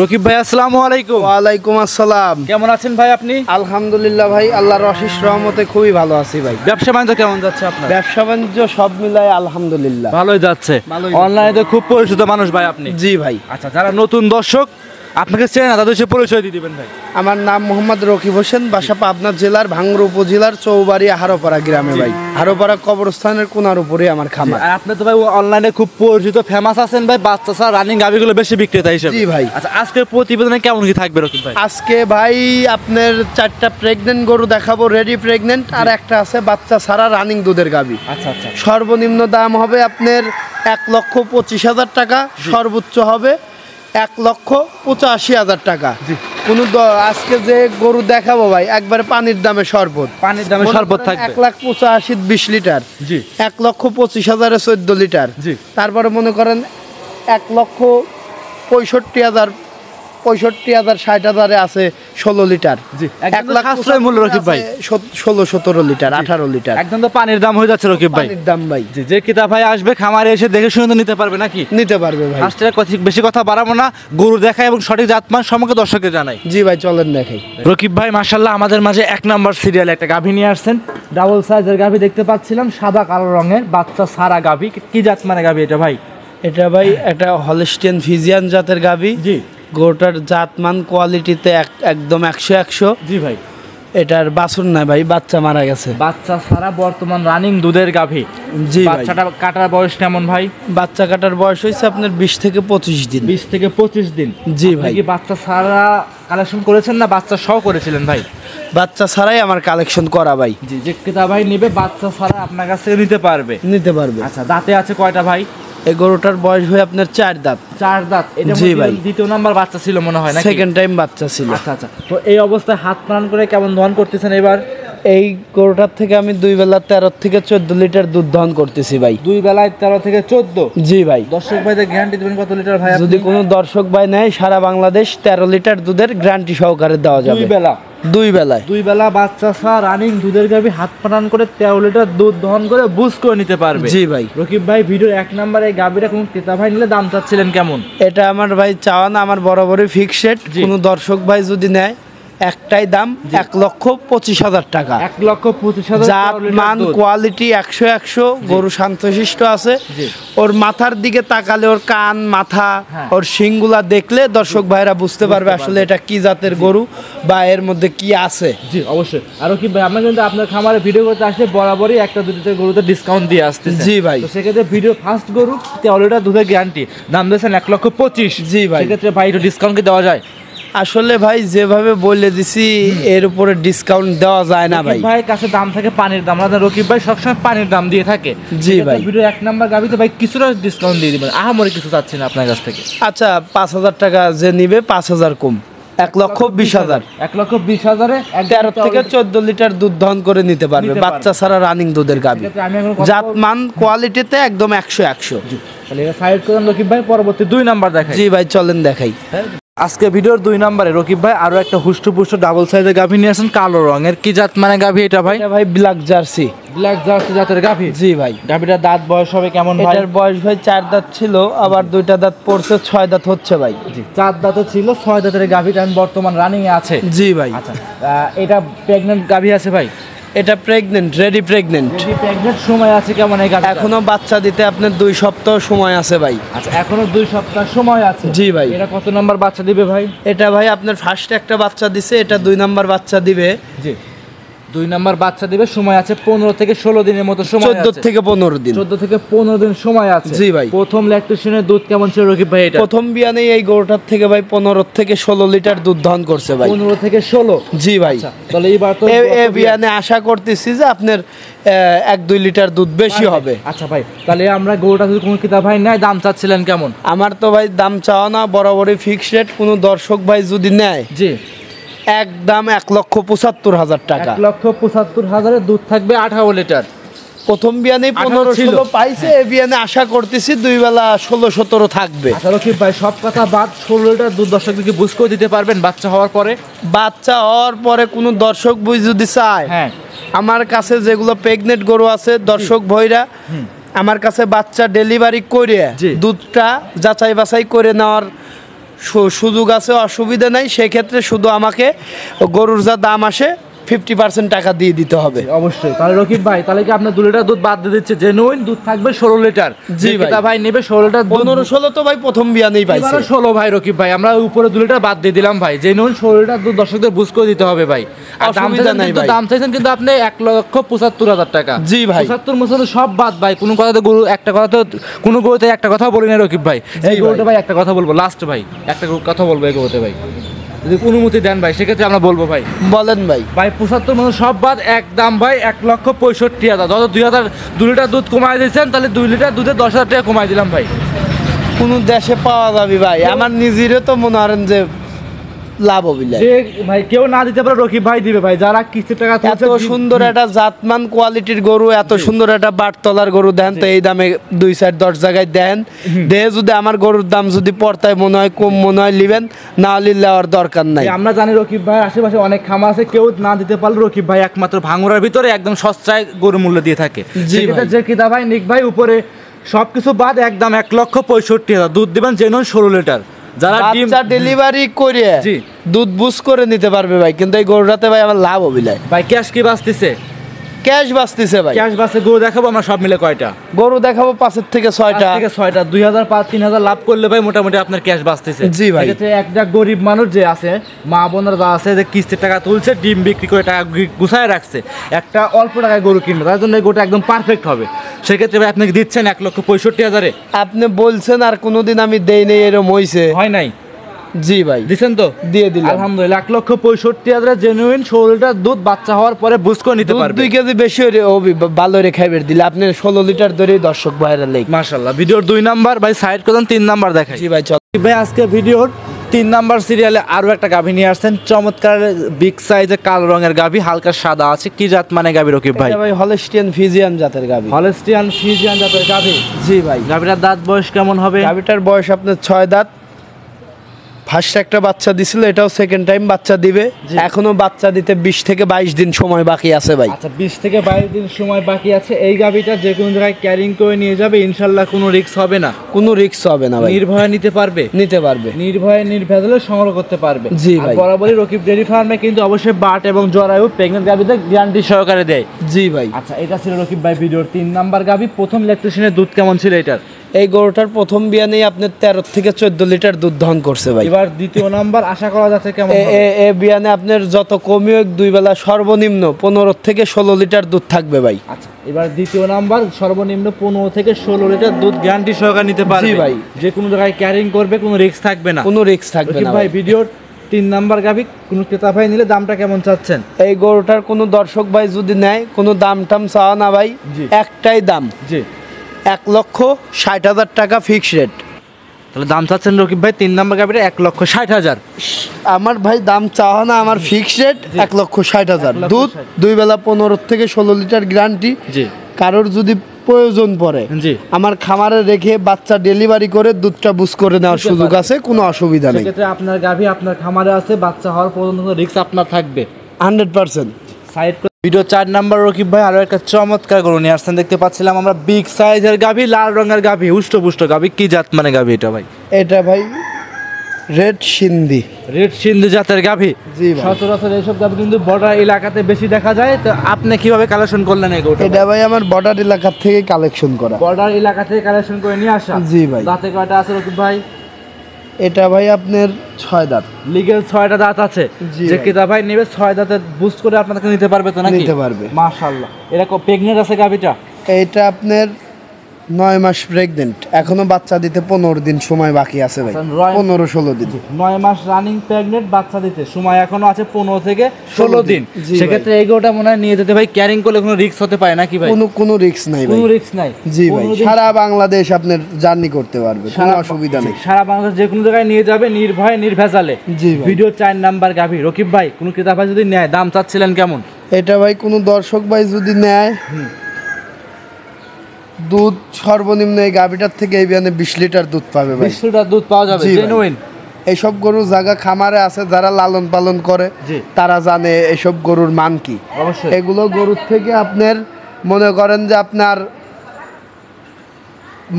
রকিব ভাই আসসালামু আলাইকুম। ওয়ালাইকুম আসসালাম। কেমন আছেন ভাই আপনি? আলহামদুলিল্লাহ ভাই, আল্লাহর অশেষ রহমতে খুবই ভালো আছি ভাই। ব্যবসা বাণিজ্য কেমন যাচ্ছে আপনার? ব্যবসা বাণিজ্য সব মিলায় আলহামদুলিল্লাহ ভালোই যাচ্ছে। ভালোই। অনলাইনে খুব পরিচিত মানুষ ভাই আপনি। জি ভাই। আচ্ছা, যারা নতুন দর্শক আপনাকে চেনে না তাদের সে পরিচয় দিয়ে দিবেন ভাই। আমার নাম মোহাম্মদ রকিব হোসেন, বাসা পাবনা জেলার ভাঙ্গুড়া উপজেলার চৌবাড়ি হারোপাড়া গ্রামে ভাই। হারোপাড়া কবরস্থানের কোনার উপরে আমার খামার। আর আপনি তো ভাই অনলাইনে খুব পরিচিত ফেমাস আছেন ভাই, বাচ্চা ছাড়া রানিং গাভিগুলো বেশি বিক্রেতা হিসেবে। জি ভাই। আচ্ছা, আজকের প্রতিবেদনে কেমন কি থাকবে রকিব ভাই? আজকে ভাই আপনার 4টা প্রেগনেন্ট গরু দেখাবো, রেডি প্রেগনেন্ট, আর একটা আছে বাচ্চা ছাড়া রানিং দুধের গাভি। আচ্ছা আচ্ছা। সর্বনিম্ন দাম হবে আপনার 1,25,000 টাকা, সর্বোচ্চ হবে 1,85,000 টাকা। আজকে যে গরু দেখাবো ভাই একবারে পানির দামে শরবত। পানির দামে শরবত থাকবে 1,85,000 20 লিটার। জি। 1,25,000 14 লিটার। জি। তারপরে মনে করেন 1,65,000 60,000 আছে 16 লিটার। জি। একদম সাশ্রয় মূল্য রকিব ভাই। 16-17 লিটার 18 লিটার একদম তো পানির দাম হয়ে যাচ্ছে রকিব ভাই। পানির দাম ভাই। জি, যে কিতা ভাই আসবে খামারে এসে দেখে শুনে তো নিতে পারবে নাকি? নিতে পারবে ভাই। ফার্স্টে বেশি কথা বাড়াবো না, গরু দেখা এবং সঠিক জাতমান সম্পর্কে দর্শককে জানাই। জি ভাই, চলেন দেখাই। রকিব ভাই মাশাআল্লাহ আমাদের মাঝে 1 নাম্বার সিরিয়ালে একটা গাভী নিয়ে আসছেন। ডাবল সাইজের গাভী দেখতে পাচ্ছিলাম, সাদা কালো রঙের বাচ্চা সারা গাভী। কি জাত মানে গাভী এটা ভাই? এটা ভাই একটা হলস্টিয়ান ফিজিয়ান জাতের গাভী। জি। গরুটার জাতমান কোয়ালিটিতে একদম 100-100। জি ভাই। এটার বাছুর না ভাই, বাচ্চা মারা গেছে। বাচ্চা সারা বর্তমান রানিং দুধের গাভী। জি ভাই। বাচ্চাটা কাটার বয়স কেমন ভাই? বাচ্চা কাটার বয়স হয়েছে আপনার 20 থেকে 25 দিন। 20 থেকে 25 দিন। জি আপনি ভাই। কি বাচ্চা সারা কালেকশন করেছেন না বাচ্চা সহ করেছিলেন ভাই? বাচ্চা ছাড়াই আমার কালেকশন করা ভাই। জি, যে ক্রেতা ভাই নেবে বাচ্চা ছাড়া আপনার কাছ থেকে নিতে পারবে। নিতে পারবে। আচ্ছা, দাঁতে আছে কয়টা ভাই? এই গরুটার বয়স হয়ে আপনার 4 দাঁত। 4 দাঁত। এটা জি ভাই। দ্বিতীয় নাম্বার বাচ্চা ছিল মনে হয় নাকি? সেকেন্ড টাইম বাচ্চা ছিল। আচ্ছা আচ্ছা। তো এই অবস্থায় হাত প্রাণ করে কেমন দহন করতেছেন এবার? এই গরুটার থেকে আমি 2 বেলা 13 থেকে 14 লিটার দুধ দহন করতেছি ভাই। 2 বেলায় 13 থেকে 14। জি ভাই। দর্শক ভাইদের গ্যারান্টি দিবেন কত লিটার ভাই? যদি কোনো দর্শক ভাই নেয় সারা বাংলাদেশ 13 লিটার দুধের গ্যারান্টি সহকারে দেওয়া যাবে। 2 বেলা। 2 বেলায়। 2 বেলা বাচ্চা সহ রানিং দুধের গাভী হাত প্রাণ করে 13 লিটার দুধ দহন করে বুঝ করে নিতে পারবে। জি ভাই। রকিব ভাই, ভিডিওর 1 নম্বরে এই গাভীটা কোন ক্রেতা ভাই নিলে দাম চাচ্ছিলেন কেমন? এটা আমার ভাই চাওয়া না, আমার বরাবরই ফিক্স রেট। কোনো দর্শক ভাই যদি নেয় একটাই দাম 1,25,000 টাকা। 1,25,000। জাত মান কোয়ালিটি 100-100। গরু শান্তশিষ্ট আছে। ওর মাথার দিকে তাকালে ওর কান মাথা ওর শিংগুলা দেখলে দর্শক ভাইরা বুঝতে পারবে আসলে এটা কি জাতের গরু বা এর মধ্যে কি আছে। জি অবশ্যই। আর কি ভাই, আমরা কিন্তু আপনার খামারে ভিডিও করতে আসলে বরাবরই একটা দুটো গরুতে ডিসকাউন্ট দিয়ে আসতেছি। জি ভাই। তো সেক্ষেত্রে ভিডিও ফার্স্ট গরু 13 লিটার দুধের গ্যারান্টি দাম দিয়েছেন 1,25,000। জি ভাই। সেক্ষেত্রে ভাই একটু ডিসকাউন্ট কি দেওয়া যায়? আসলে ভাই যেভাবে বলে দিছি এর উপরে ডিসকাউন্ট দেওয়া যায় না ভাই। ভাই কাছে দাম থাকে পানির দাম। আমাদের রকিব ভাই সবসময় পানির দাম দিয়ে থাকে। জি ভাই। ভিডিও 1 নাম্বার গাবিতে ভাই কিছুটা ডিসকাউন্ট দিয়ে দিবেন, আহামরি কিছু চাচ্ছি না আপনার কাছ থেকে। আচ্ছা, 5,000 টাকা যে নিবে 5,000 কম, 1,20,000। 1,20,000-এ 13 থেকে 14 লিটার দুধ দহন করে নিতে পারবে বাচ্চা ছাড়া রানিং দুধের গাভী। জাত মান কোয়ালিটিতে একদম 100-100। তাহলে এটা সাইড করেন রকিব ভাই, পরবর্তী 2 নাম্বার দেখাই। জি ভাই, চলেন দেখাই। আজকে ভিডিওর 2 নম্বরে রকিব ভাই আরো একটা হুষ্টপুষ্ট ডাবল সাইজের গাভী নিয়ে আসেন, কালো রঙের। কি জাত মানে গাভী এটা ভাই? এটা ভাই ব্ল্যাক জার্সি। ব্ল্যাক জার্সি জাতের গাভী। জি ভাই। গাভীটার দাঁত বয়স হবে কেমন ভাই? এটার বয়স ভাই 4 দাঁত ছিল, আবার 2টা দাঁত পড়ছে, 6 দাঁত হচ্ছে ভাই। জি, 4 দাঁতে ছিল, 6 দাঁতের গাভীটা বর্তমান রানিং এ আছে। জি ভাই। আচ্ছা, এটা প্রেগন্যান্ট গাভী আছে ভাই? এটা pregnant, ready pregnant. Ready pregnant. সময় আছে কেমন এই গাভীটা? এখনো বাচ্চা দিতে আপনার 2 সপ্তাহ সময় আছে ভাই। আচ্ছা, এখনো 2 সপ্তাহ সময় আছে। জি ভাই। এটা কত নাম্বার বাচ্চা দিবে ভাই? এটা ভাই আপনার ফার্স্টে একটা বাচ্চা দিছে, এটা 2 নাম্বার বাচ্চা দিবে। জি, 2 নাম্বার বাচ্চা দিবে। সময় আছে 15 থেকে 16 দিনের মতো সময় আছে। 14 থেকে 15 দিন। 14 থেকে 15 দিন সময় আছে। জি ভাই। প্রথম ল্যাকটেশনের দুধ কেমন ছিল রকিব ভাই এটা? প্রথম বিয়ানে এই গরুটার থেকে ভাই 15 থেকে 16 লিটার দুধ দহন করছে ভাই। 15 থেকে 16। জি ভাই। তাহলে এইবার তো এই বিয়ানে আশা করতেছি যে আপনার 1-2 লিটার দুধ বেশি হবে। আচ্ছা ভাই, তাহলে আমরা গরুটা যদি কোনো কিতা ভাই নাই, দাম চাচ্ছিলেন কেমন? আমার তো ভাই দাম চাওয়া না, বরাবরই ফিক্স রেট। কোনো দর্শক ভাই যদি নেয় জি, একদম 1,75,000 টাকা। 1,75,000 দুধ থাকবে 18 লিটার। প্রথম বিয়ানে 15-16 পাইছে। এই বিয়ানে আশা করতেছি 2 বেলা 16-17 থাকবে। আচ্ছা রকিব ভাই, সব কথা বাদ 16 লিটার দুধ দর্শকদেরকে বুঝ করে দিতে পারবেন বাচ্চা হওয়ার পরে? বাচ্চা হওয়ার পরে কোনো দর্শক বুঝ যদি চায়, হ্যাঁ, আমার কাছে যেগুলো প্রেগনেন্ট গরু আছে দর্শক ভাইরা আমার কাছে বাচ্চা ডেলিভারি করে দুধটা যাচাই বাছাই করে নেওয়ার সুযোগ আছে, অসুবিধা নাই। সেক্ষেত্রে শুধু আমাকে গরুর যা দাম আসে 50% টাকা দিয়ে দিতে হবে। অবশ্যই। তাহলে রকিব ভাই, তাহলে কি আপনার 2 লিটার দুধ বাদ দিয়ে দিচ্ছে, জেনুইন দুধ থাকবে 16 লিটার। জি ভাই। ভাই নেবে 16 লিটার, 15-16 তো ভাই প্রথম বিয়ানেই পাইছে। 16 ভাই রকিব ভাই, আমরা উপরে 2 লিটার বাদ দিয়ে দিলাম ভাই, জেনুইন 16 লিটার দুধ দর্শকদের বুঝ করে দিতে হবে ভাই। আর দাম চাইছেন কিন্তু আপনি 1,75,000 টাকা। জি ভাই। 75 সব বাদ ভাই, কোনো কথাতে গরু একটা কথা তো কোনো গরুতে একটা কথা বলি না রকিব ভাই। এই গরুটা ভাই একটা কথা বলবো লাস্ট ভাই, একটা কথা বলবো এই গরুতে ভাই, যদি অনুমতি দেন ভাই সেক্ষেত্রে আমরা বলবো ভাই। বলেন ভাই। ভাই 75 সব বাদ একদম ভাই 1,65,000। যত 2 লিটার দুধ কমাই দিয়েছেন, তাহলে 2 লিটার দুধে 10,000 টাকা কমাই দিলাম ভাই। কোন দেশে পাওয়া যাবে ভাই? আমার নিজেরও তো মনে করেন যে লাভ হবে যে ভাই কেউ না দিতে পারে রকিব ভাই দিবে ভাই, যারা কিস্তির টাকা এত সুন্দর একটা জাতমান কোয়ালিটির গরু, এত সুন্দর একটা বাটতলার গরু দেন তো এই দামে 2-4-10 জায়গায় দেন দেহে যদি আমার গরুর দাম যদি পড়তায় মনে হয় কম মনে হয় লিবেন, না হলে নেওয়ার দরকার নাই। আমরা জানি রকিব ভাই আশেপাশে অনেক খামার আছে, কেউ না দিতে পারলে রকিব ভাই একমাত্র ভাঙুরার ভিতরে একদম সস্তায় গরু মূল্য দিয়ে থাকে। যে কিতা ভাই নিক ভাই উপরে সবকিছু বাদ একদম 1,65,000 দুধ দিবেন, জেনুইন 16 লিটার। যারা বাচ্চা ডেলিভারি করে দুধ বুঝ করে নিতে পারবে ভাই, কিন্তু এই গরুটাতে ভাই আমার লাভ হবে ভাই। ক্যাশ কি বাঁচতেছে? ক্যাশ বাঁচতেছে ভাই। ক্যাশ বাঁচতে গরু দেখাবো আমরা সব মিলে কয়টা গরু দেখাবো? 5 থেকে 6টা। 2,000-3,000 লাভ করলে ভাই মোটামুটি আপনার ক্যাশ বাঁচতেছে। জি ভাই। একটা গরিব মানুষ যে আছে, মা বোনরা যা আছে, যে কিস্তির টাকা তুলছে, ডিম বিক্রি করে টাকা গুছায় রাখছে, একটা অল্প টাকায় গরু কিনবে, তার জন্য এই গরুটা একদম পারফেক্ট হবে। সেক্ষেত্রে ভাই আপনাকে দিচ্ছেন 1,65,000। আপনি বলছেন আর কোনোদিন আমি দেই নেই, এরকম হইছে? হয় নাই। জি ভাই। দিছেন তো? দিয়ে দিলাম আলহামদুলিল্লাহ। 1,65,000 জেনুইন 16 লিটার দুধ বাচ্চা হওয়ার পরে বুঝ করে নিতে পারবে। 2 কেজি বেশি ভালো রে খাইবের দিলে আপনি 16 লিটার ধরে দর্শক ভাইরা লেগ। মাশাআল্লাহ। ভিডিওর 2 নাম্বার ভাই সাইড করুন, 3 নাম্বার দেখাই। জি ভাই চল ভাই আজকে ভিডিওর 3 নাম্বার সিরিয়ালে আরো একটা গাভী নিয়ে আসছেন, চমৎকার বিগ সাইজের কালো রঙের গাভী, হালকা সাদা আছে। কি জাত মানে গাভী রকিব ভাই? ভাই হলস্টিয়ান ফ্রিজিয়ান জাতের গাভী। হলস্টিয়ান ফ্রিজিয়ান জাতের গাভী। জি ভাই। গাভীটার দাঁত বয়স কেমন হবে? গাভীটার বয়স আপনার 6 দাঁত। ফার্স্ট একটা বাচ্চা দিছিল, এটাও সেকেন্ড টাইম বাচ্চা দিবে। এখনো বাচ্চা দিতে 20 থেকে 22 দিন সময় বাকি আছে ভাই। আচ্ছা 20 থেকে 22 দিন সময় বাকি আছে। এই গাভীটা যে কোনো জায়গায় ক্যারিং করে নিয়ে যাবে, ইনশাআল্লাহ কোনো রিস্ক হবে না। কোনো রিস্ক হবে না ভাই। নির্ভয়ে নিতে পারবে। নির্ভয়ে নির্ভেজালে সংগ্রহ করতে পারবে। জি ভাই। বরাবরই রকিব ডেইরি ফার্মে কিন্তু অবশ্যই বাট এবং জরায়ু প্রেগন্যান্ট গাভীতে গ্যারান্টি সহকারে দেয়। জি ভাই। আচ্ছা এটা ছিল রকিব ভাই ভিডিওর 3 নাম্বার গাভী। প্রথম ল্যাকটেশনের দুধ কেমন ছিল এটার? এই গরুটার প্রথম বিয়ানেই আপনার 13 থেকে 14 লিটার দুধ দহন করছে ভাই। এবার দ্বিতীয় নাম্বার আশা করা যাচ্ছে কেমন হবে? এই বিয়ানে আপনার যত কমই হোক 2 বেলা সর্বনিম্ন 15 থেকে 16 লিটার দুধ থাকবে ভাই। আচ্ছা এবার দ্বিতীয় নাম্বার সর্বনিম্ন 15 থেকে 16 লিটার দুধ গ্যারান্টি সহকারে নিতে পারবে। জি ভাই। যে কোনো জায়গায় ক্যারিং করবে, কোনো রিস্ক থাকবে না। কোনো রিস্ক থাকবে না ভাই। ভিডিওর 3 নাম্বার গাভী কোনো ক্রেতা ভাই নিলে দামটা কেমন চাচ্ছেন? এই গরুটার কোনো দর্শক ভাই যদি নেয়, কোনো দাম টাম চাওয়া না ভাই, একটাই দাম। জি। 1,60,000 টাকা ফিক্স রেট। তাহলে দাম চাচ্ছেন রকিব ভাই 3 নাম্বার গাভীটা 1,60,000। আমার ভাই দাম চাওয়া না, আমার ফিক্স রেট 1,60,000। দুধ 2 বেলা 15 থেকে 16 লিটার গ্যারান্টি। জি। কারোর যদি প্রয়োজন পড়ে জি আমার খামারে রেখে বাচ্চা ডেলিভারি করে দুধটা বুঝ করে নেওয়ার সুযোগ আছে, কোনো অসুবিধা নেই। সেক্ষেত্রে আপনার গাভী আপনার খামারে আছে, বাচ্চা হওয়ার পর্যন্ত রিস্ক আপনার থাকবে 100%। সাইড ভিডিও 4 নাম্বার রকিব ভাই আরো একটা চমৎকার গরু নিয়ে আসছেন, দেখতে পাচ্ছিলাম আমরা বিগ সাইজের গাভী, লাল রঙের গাভী, হুষ্টপুষ্ট গাভী। কি জাত মানে গাভী এটা ভাই? এটা ভাই রেড সিন্ধি। রেড সিন্ধি জাতের গাভী। জি ভাই। সচরাচর এইসব গাভী কিন্তু বর্ডার এলাকাতে বেশি দেখা যায়। তো আপনি কিভাবে কালেকশন করলেন এই গরুটা? এটা ভাই আমার বর্ডার এলাকা থেকে কালেকশন করা। বর্ডার এলাকা থেকে কালেকশন করে নিয়ে আসা। জি ভাই। দাঁতে কয়টা আছে রকিব ভাই? এটা ভাই আপনার 6 দাঁত। লিগ্যাল 6টা দাঁত আছে। যে কিতা ভাই নেবে 6 দাঁতের বুস্ট করে আপনাকে নিতে পারবে তো নাকি? নিতে পারবে। মাশাআল্লাহ। এরকম প্রেগন্যান্ট আছে গাভীটা? এইটা আপনার 9 মাস প্রেগনেন্ট, এখনো বাচ্চা দিতে 15 দিন সময় বাকি আছে ভাই। 15-16 দিন। 9 মাস রানিং প্রেগনেন্ট, বাচ্চা দিতে সময় এখনো আছে 15 থেকে 16 দিন। সেক্ষেত্রে এই গরুটা মনে হয় নিয়ে যেতে ভাই ক্যারিং করলে কোনো রিস্ক হতে পারে নাকি ভাই? কোনো রিস্ক নাই ভাই। কোনো রিস্ক নাই। জি ভাই। সারা বাংলাদেশ আপনার জার্নি করতে পারবে, কোনো অসুবিধা নেই। সারা বাংলাদেশ যে কোনো জায়গায় নিয়ে যাবে নির্ভয়ে নির্ভেজালে। জি ভাই। ভিডিও 4 নাম্বার গাভী রকিব ভাই কোন ক্রেতা ভাই যদি নেয় দাম চাচ্ছিলেন কেমন? এটা ভাই কোনো দর্শক ভাই যদি নেয়, দুধ সর্বনিম্ন এই গাভীটার থেকে এই বিয়ানে 20 লিটার দুধ পাবে ভাই। 20 লিটার দুধ পাওয়া যাবে জেনুইন। এইসব গরুর জায়গা খামারে আছে, যারা লালন পালন করে তারা জানে এসব গরুর মান কি। অবশ্যই এগুলো গরুর থেকে আপনার মনে করেন যে আপনার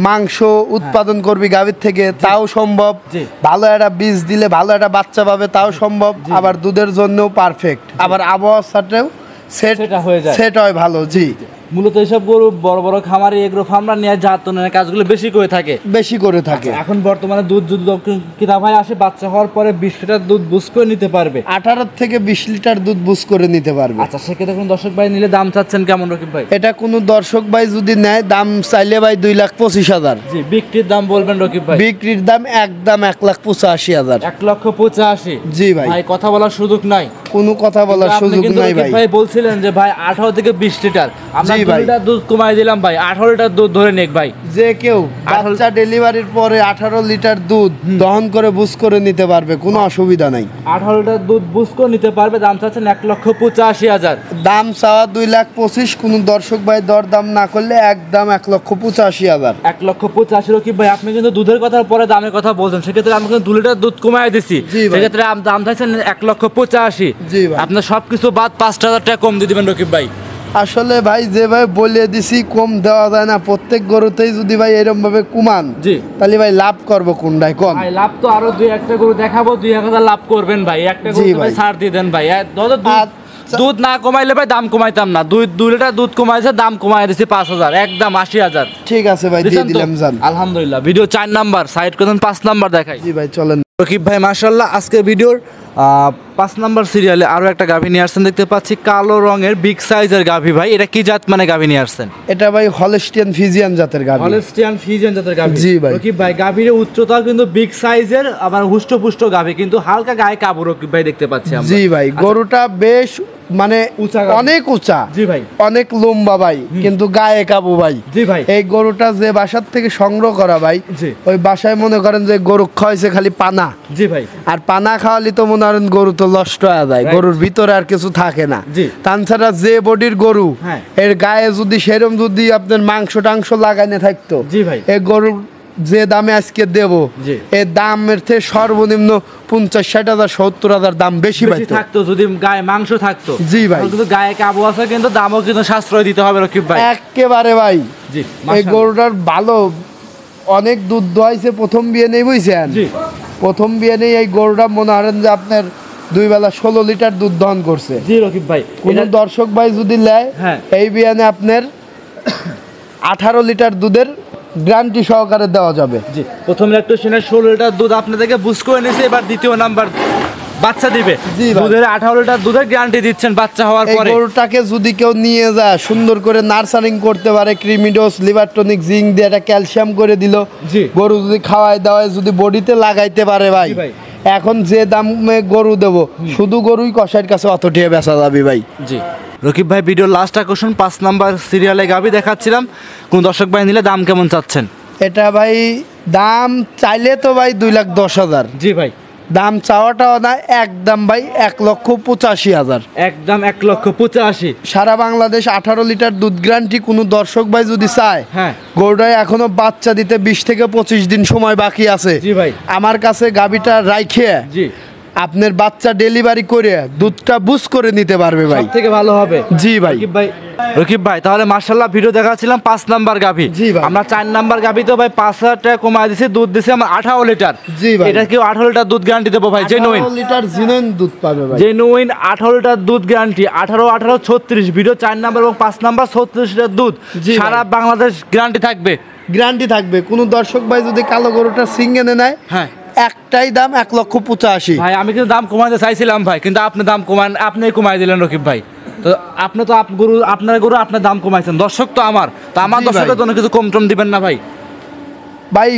মাংস উৎপাদন করবি গাভীর থেকে তাও সম্ভব, ভালো একটা বীজ দিলে ভালো একটা বাচ্চা পাবে তাও সম্ভব, আবার দুধের জন্যও পারফেক্ট, আবার আবহাওয়ার সাথেও সেট হয় ভালো। জি, মূলত এইসব গরু বড় বড় খামারে এগ্রো ফার্মরা নিয়ে জাতনের কাজগুলো বেশি করে থাকে। এখন বর্তমানে দুধ কিনা ভাই আসে বাচ্চা হওয়ার পরে 20 লিটার দুধ বুস করে নিতে পারবে, 18 থেকে 20 লিটার দুধ বুস করে নিতে পারবে। আচ্ছা, সেক্ষেত্রে কোন দর্শক ভাই নিলে দাম চাচ্ছেন কেমন রকিব ভাই? এটা কোনো দর্শক ভাই যদি নেয় দাম চাইলে ভাই 2,25,000। জি, বিক্রির দাম বলবেন রকিব ভাই? বিক্রির দাম একদম 1,85,000। 1,85,000। জি ভাই, কথা বলার সুযোগ নাই, কোনো কথা বলার সুযোগ নাই ভাই। ভাই বলছিলেন যে ভাই 18 থেকে 20 লিটার, আমরা 2 লিটার দুধ কমাই দিলাম ভাই, 18 লিটার দুধ ধরে নেক ভাই। যে কেউ বাচ্চা ডেলিভারির পরে 18 লিটার দুধ দহন করে বুস করে নিতে পারবে, কোনো অসুবিধা নাই। 18 লিটার দুধ বুস করে নিতে পারবে। দাম চাচ্ছেন 1,85,000। দাম চাওয়া 2,25,000। কোনো দর্শক ভাই দর দাম না করলে একদম 1,85,000। 1,85,000 রকিব ভাই, আপনি কিন্তু দুধের কথার পরে দামের কথা বলছেন, সেক্ষেত্রে আমি কিন্তু 2 লিটার দুধ কমাই দিছি, সেক্ষেত্রে দাম চাচ্ছেন 1,85,000। জি ভাই, আপনার সবকিছু বাদ 5,000 টাকা কম দিয়ে দিবেন রকিব ভাই। আসলে ভাই যে ভাই বলে দিছি কম দেওয়া যায় না, প্রত্যেক গরুতেই যদি ভাই এরকম ভাবে কমান তাহলে ভাই লাভ করবো কোনটাই কোন? ভাই লাভ তো আরো 2-1টা গরু দেখাবো, 2,000 লাভ করবেন ভাই, একটা গরু ভাই ছাড় দিয়ে দেন ভাই। দুধ না কমাইলে ভাই দাম কমাইতাম না, 2 লিটার দুধ কমাইছে, দাম কমাই দিছি 5,000, একদম 80,000। ঠিক আছে ভাই, দিয়ে দিলাম জান। আলহামদুলিল্লাহ। ভিডিও 4 নাম্বার সাইড করেন, 5 নাম্বার দেখাই। জি ভাই চলেন। রকিব ভাই মাশাআল্লাহ আজকে ভিডিওর 5 নাম্বার সিরিয়ালে আরো একটা গাভী নিয়ে আসছেন, দেখতে পাচ্ছি কালো রঙের বিগ সাইজের গাভী। ভাই এটা কি জাত মানে গাভী নিয়ে আসছেন? এটা ভাই হলস্টিয়ান ফিজিয়ান জাতের গাভী। হলস্টিয়ান ফিজিয়ান জাতের গাভী। জি ভাই। রকিব ভাই গাভীর উচ্চতা কিন্তু বিগ সাইজের, আবার হুষ্টপুষ্ট গাভী, কিন্তু হালকা গায়ে কাবু রকিব ভাই দেখতে পাচ্ছি আমরা। জি ভাই, গরুটা বেশ মানে অনেক উঁচা। জি ভাই, অনেক লম্বা ভাই, কিন্তু গায়ে কাবু ভাই। জি ভাই, এই গরুটা যে বাসার থেকে সংগ্রহ করা ভাই, ওই বাসায় মনে করেন যে গরু খাওয়াইছে খালি পানা। জি ভাই, আর পানা খাওয়ালি তো মনে করেন গরু তো নষ্ট হয়ে যায়, গরুর ভিতরে আর কিছু থাকে না। তাছাড়া যে বডির গরু, এর গায়ে যদি সেরম যদি আপনার মাংস টাংস লাগানো থাকতো, জি ভাই, এই গরুর যে দামে আজকে দেব, এই দামের থেকে সর্বনিম্ন 50-60,000 70,000 দাম বেশি থাকতো যদি গায়ে মাংস থাকতো। জি ভাই, কিন্তু গায়ে কাবু আছে, কিন্তু দামও কিন্তু সাশ্রয় দিতে হবে রকিব ভাই একেবারে ভাই। জি, এই গরুটার ভালো অনেক দুধ দোয়াইছে প্রথম বিয়ে নেই বুঝছেন। প্রথম বিয়ে নেই এই গরুটা মনে করেন যে আপনার 2 বেলা 16 লিটার দুধ দহন করছে। জি রকিব ভাই, কোন দর্শক ভাই যদি নেয় এই বিয়ানে আপনার 18 লিটার দুধের গ্যারান্টি সহকারে দেওয়া যাবে। জি, প্রথম ল্যাকটোজেনের 16 লিটার দুধ আপনি থেকে বুঝ করে নিয়েছে, এবার দ্বিতীয় নাম্বার বাচ্চা দিবে। দুধের 18 লিটার দুধের গ্যারান্টি দিচ্ছেন বাচ্চা হওয়ার পরে। এই গরুটাকে যদি কেউ নিয়ে যায় সুন্দর করে নার্সারিং করতে পারে, ক্রিমিডোস লিভার টনিক জিঙ্ক দিয়ে একটা ক্যালসিয়াম করে দিল, গরু যদি খাওয়ায় দাওয়ায় যদি বডিতে লাগাইতে পারে ভাই, এখন যে দামে গরু দেবো শুধু গরুই কসাইয়ের কাছে অত টিয়ে বেচা যাবে ভাই। জি রকিব ভাই, ভিডিওর লাস্ট আকর্ষণ 5 নাম্বার সিরিয়ালে গাভী দেখাচ্ছিলাম, কোন দর্শক ভাই নিলে দাম কেমন চাচ্ছেন? এটা ভাই দাম চাইলে তো ভাই 2,10,000। জি ভাই, দাম চাওয়াটাও না, একদম ভাই 1,85,000। একদম 1,85,000। সারা বাংলাদেশ 18 লিটার দুধ গ্যারান্টি। কোনো দর্শক ভাই যদি চায়, গরুটায় এখনো বাচ্চা দিতে 20 থেকে 25 দিন সময় বাকি আছে। জি ভাই, আমার কাছে গাভীটা রাইখে আপনার বাচ্চা ডেলিভারি করে দুধটা বুস করে নিতে পারবে ভাই, থেকে ভালো হবে। জি ভাই। রকিব ভাই তাহলে মাশাআল্লাহ ভিডিও দেখাচ্ছিলাম 5 নাম্বার গাভী, আমরা 4 নাম্বার গাভী তো ভাই 5,000 টাকা কমায় দিছি, দুধ দিছি আমরা 18 লিটার। জি ভাই, এটা কি 18 লিটার দুধ গ্যারান্টি দেবো ভাই? জেনুইন 18 লিটার জেনুইন দুধ পাবে ভাই, জেনুইন 18 লিটার দুধ গ্যারান্টি। 18 36 ভিডিও 4 নাম্বার এবং 5 নাম্বার 36 লিটার দুধ সারা বাংলাদেশ গ্যারান্টি থাকবে। গ্যারান্টি থাকবে। কোনো দর্শক ভাই যদি কালো গরুটা সিঙ্গেনে নেয়, একটাই দাম 1,85,000। ভাই আমি কিন্তু দাম কমাতে চাইছিলাম ভাই, কিন্তু আপনি দাম আপনি কমাই দিলেন রকিব ভাই। তো আপনি তো আপনার গরু আপনার দাম কমাইছেন, দর্শক তো আমার, তো আমার দর্শকের জন্য কিছু কম টম দিবেন না ভাই? ভাই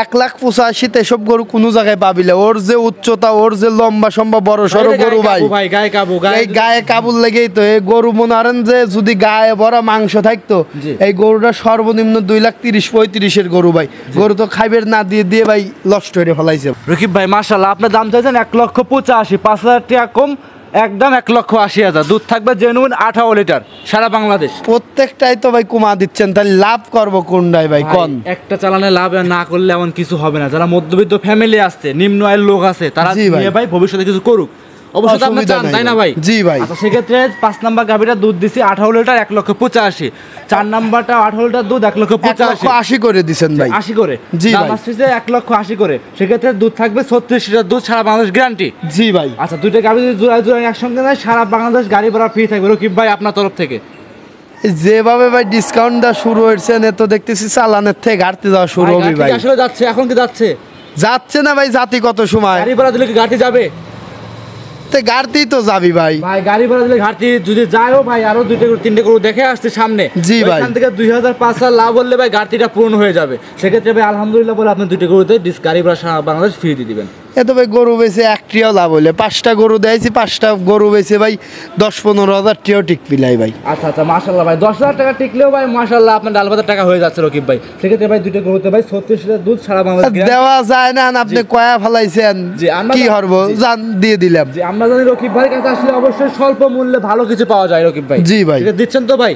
1,85,000 এসব গরু কোনো জায়গায় পাবিলে। ওর যে উচ্চতা, ওর যে লম্বা সম্ভব বড় সড়ো গরু ভাই, এই গায়ে কাবুল লেগেই তো। এই গরু মনে করেন যে যদি গায়ে বড় মাংস থাকতো, এই গরুটা সর্বনিম্ন 2,30,000-35,000 গরু ভাই। গরু তো খাইবের না দিয়ে দিয়ে ভাই লস্ট হয়ে ফেলাইছে। রকিব ভাই মাশাআল্লাহ আপনার দাম চাইছেন 1,85,000, 5,000 টাকা কম, একদম 1,80,000। দুধ থাকবে জেনুইন 18 লিটার সারা বাংলাদেশ। প্রত্যেকটাই তো ভাই কমা দিচ্ছেন, তাহলে লাভ করবো কোনটাই ভাই কোন? একটা চালানে লাভ না করলে এমন কিছু হবে না। যারা মধ্যবিত্ত ফ্যামিলি আসছে, নিম্ন আয়ের লোক আছে, তারা নিয়ে ভাই ভবিষ্যতে কিছু করুক, অবশ্যই তো আপনি অসুবিধা চান, নাই তাই না ভাই? জি ভাই। আচ্ছা সেক্ষেত্রে 5 নাম্বার গাভীটা দুধ দিছি 18 লিটার 1,85,000, 4 নাম্বারটা 18 লিটার দুধ 1,85,000, 1,80,000 করে দিছেন ভাই। 80 করে জি দাম ভাই। আসছে 1,80,000 করে। সেক্ষেত্রে দুধ থাকবে 36 লিটার দুধ, সারা বাংলাদেশ গ্যারান্টি। জি ভাই। আচ্ছা দুইটা গাভী যদি জোড়ায় একসঙ্গে নেয় সারা বাংলাদেশ গাড়ি ভাড়া ফ্রি থাকবে রকিব ভাই আপনার তরফ থেকে। যেভাবে ভাই ডিসকাউন্ট দেওয়া শুরু হয়েছে তো দেখতেছি চালানের থেকে ঘাটতি যাওয়া শুরু হবে ভাই। আসলে যাচ্ছে, এখন কি যাচ্ছে? যাচ্ছে না ভাই, জাতি কত সময় গাড়ি ভাড়া দিলে কি ঘাটতি যাবে? ঘাটতি তো যাবি ভাই। ভাই গাড়ি ভাড়া দিলে ঘাটতি যদি যায়ও ভাই, আরো 2-3টে গরু দেখে আসছে সামনে। জি ভাই। এখান থেকে 2,000-5,000 লাভ বললে ভাই ঘাটতিটা পূরণ হয়ে যাবে। সেক্ষেত্রে ভাই আলহামদুলিল্লাহ বলে আপনি 2টি গরুতে গাড়ি ভাড়া সারা বাংলাদেশ ফ্রি দিয়ে দিবেন। এত ভাই গরু বেচে একটিও লাভ হইলে 5টা গরু দিয়েছি, 5টা গরু বেচে ভাই 10-15 হাজার টিও টিক পিলাই ভাই। আচ্ছা আচ্ছা মাশাআল্লাহ ভাই, 10,000 টাকা টিকলেও ভাই মাশাআল্লাহ আপনার ডাল ভাতের টাকা হয়ে যাচ্ছে রকিব ভাই। সেক্ষেত্রে ভাই 2টি গরুতে ভাই 36 লিটার দুধ, সারা বাংলাদেশ দেওয়া যায় না, আপনি কয়া ফেলাইছেন জি, আমরা কি হরবো জান দিয়ে দিলাম। জি আমরা জানি রকিব ভাইয়ের কাছে আসলে অবশ্যই স্বল্প মূল্যে ভালো কিছু পাওয়া যায় রকিব ভাই। জি ভাই। এটা দিচ্ছেন তো ভাই?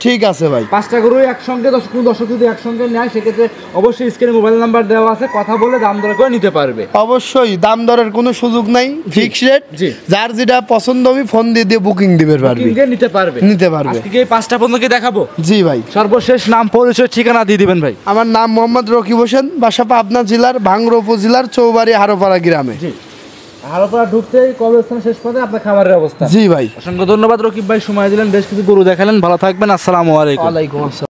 ঠিক আছে ভাই। 5টা গরু একসঙ্গে দর্শক যদি একসঙ্গে নেয় সেক্ষেত্রে অবশ্যই স্ক্রিনে মোবাইল নাম্বার দেওয়া আছে, কথা বলে দাম দর করে নিতে পারবে। অবশ্যই দাম দরের কোনো সুযোগ নাই, ফিক্স রেট। জি। যার যেটা পছন্দ হবে ফোন দিয়ে বুকিং দিবে পারবে, কিনকে নিতে পারবে। পারবে। আজকে কি এই 5টা পণ্য কি দেখাবো? জি ভাই। সর্বশেষ নাম পরিচয় ঠিকানা দিয়ে দিবেন ভাই। আমার নাম মোহাম্মদ রকিব হোসেন, বাসা পাবনা জেলার ভাঙ্গুড়া উপজেলার চৌবাড়ি হারোপাড়া গ্রামে। জি হারোপাড়া ঢুকতেই কবরস্থান শেষ পর্যন্ত আপনার খামারের অবস্থা। জি ভাই। অসংখ্য ধন্যবাদ রকিব ভাই, সময় দিলেন, বেশ কিছু গরু দেখালেন। ভালো থাকবেন, আসসালামু আলাইকুম। ওয়ালাইকুম আসসালাম।